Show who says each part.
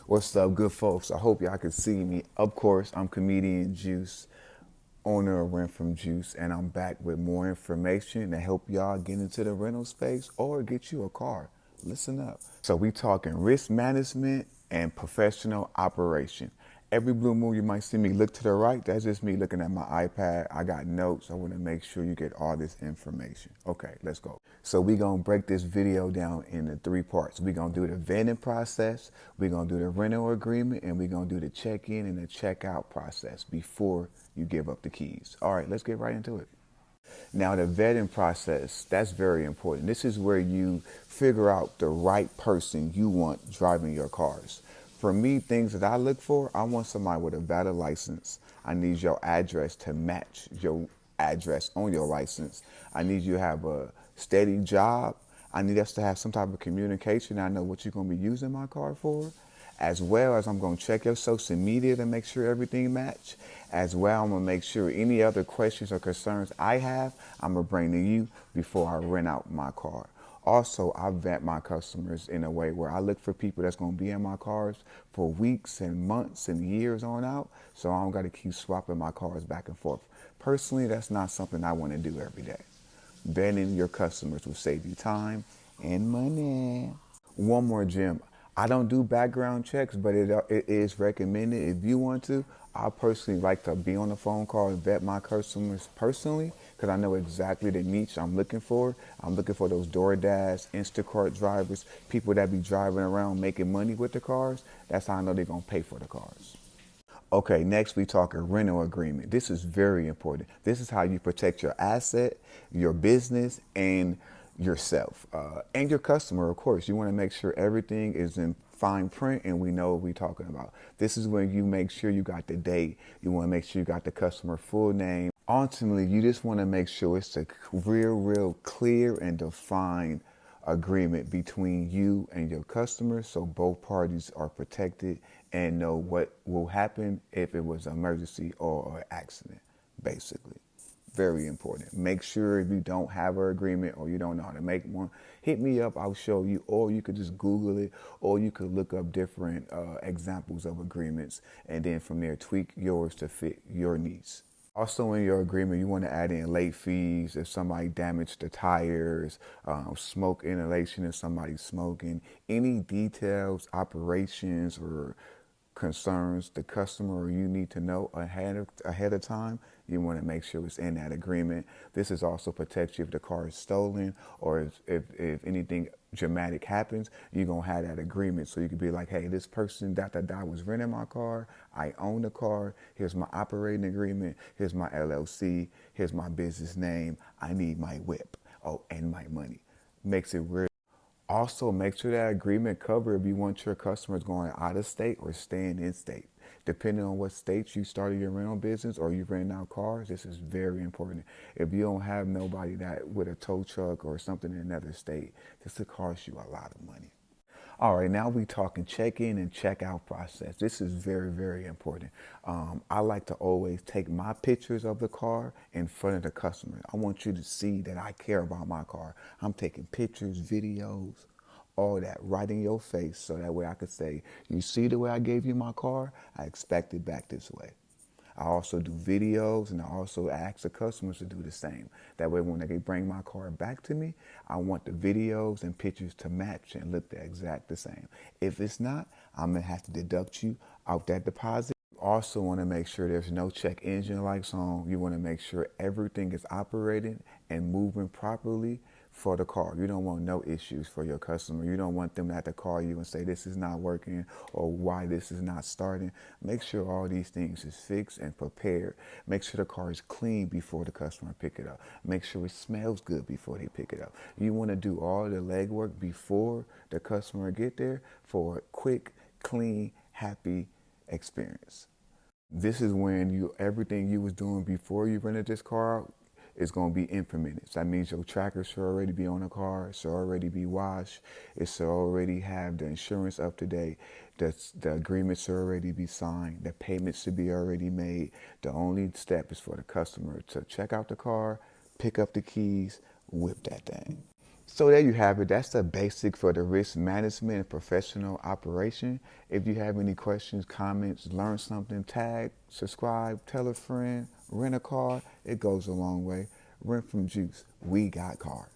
Speaker 1: What's up, good folks? I hope y'all can see me. Of course, I'm comedian Juice, owner of Rent from Juice, and I'm back with more information to help y'all get into the rental space or get you a car. Listen up. So we talking risk management and professional operation. Every blue moon you might see me look to the right. That's just me looking at my iPad. I got notes. I want to make sure you get all this information. Okay, let's go. So we're going to break this video down into three parts. We're going to do the vetting process, we're going to do the rental agreement, and we're going to do the check-in and the check-out process before you give up the keys. All right, let's get right into it. Now, the vetting process, that's very important. This is where you figure out the right person you want driving your cars. For me, things that I look for, I want somebody with a valid license. I need your address to match your address on your license. I need you to have a steady job. I need us to have some type of communication. I know what you're going to be using my car for, as well as I'm going to check your social media to make sure everything match. As well, I'm going to make sure any other questions or concerns I have, I'm going to bring to you before I rent out my car. Also, I vet my customers in a way where I look for people that's going to be in my cars for weeks and months and years on out, so I don't got to keep swapping my cars back and forth. Personally, that's not something I want to do every day. Vetting your customers will save you time and money. One more gem. I don't do background checks, but it is recommended if you want to. I personally like to be on the phone call and vet my customers personally because I know exactly the niche I'm looking for. I'm looking for those DoorDash, Instacart drivers, people that be driving around making money with the cars. That's how I know they're going to pay for the cars. Okay, next we talk a rental agreement. This is very important. This is how you protect your asset, your business, and yourself, and your customer, of course. You want to make sure everything is in fine print and we know what we're talking about. This is when you make sure you got the date. You want to make sure you got the customer full name. Ultimately, you just want to make sure it's a real clear and defined agreement between you and your customers so both parties are protected and know what will happen if it was an emergency or an accident, basically. Very important. Make sure if you don't have an agreement or you don't know how to make one, hit me up. I'll show you, or you could just Google it, or you could look up different examples of agreements and then from there tweak yours to fit your needs. Also in your agreement, you want to add in late fees if somebody damaged the tires, smoke inhalation if somebody's smoking, any details, operations, or concerns the customer or you need to know ahead of time. You want to make sure it's in that agreement. This is also protects you if the car is stolen or if anything dramatic happens, you're going to have that agreement. So you could be like, hey, this person was renting my car. I own the car. Here's my operating agreement. Here's my LLC. Here's my business name. I need my whip. Oh, and my money. Makes it real. Also, make sure that agreement cover if you want your customers going out of state or staying in state. Depending on what state you started your rental business or you rent out cars, this is very important. If you don't have nobody that with a tow truck or something in another state, this will cost you a lot of money. All right, now we talking check-in and check-out process. This is very important. I like to always take my pictures of the car in front of the customer. I want you to see that I care about my car. I'm taking pictures, videos, all that right in your face so that way I could say, you see the way I gave you my car? I expect it back this way. I also do videos and I also ask the customers to do the same. That way when they bring my car back to me, I want the videos and pictures to match and look the exact the same. If it's not, I'm going to have to deduct you out that deposit. You also want to make sure there's no check engine lights on. You want to make sure everything is operating and moving properly for the car. You don't want no issues for your customer. You don't want them to have to call you and say this is not working or why this is not starting. Make sure all these things is fixed and prepared. Make sure the car is clean before the customer pick it up. Make sure it smells good before they pick it up. You want to do all the legwork before the customer get there for a quick, clean, happy experience. This is when everything you was doing before you rented this car out is going to be implemented. So that means your tracker should already be on the car, it should already be washed, it should already have the insurance up to date, the agreement should already be signed, the payment should be already made. The only step is for the customer to check out the car, pick up the keys, whip that thing. So there you have it. That's the basic for the risk management and professional operation. If you have any questions, comments, learn something, tag, subscribe, tell a friend, rent a car. It goes a long way. Rent from Juice. We got cars.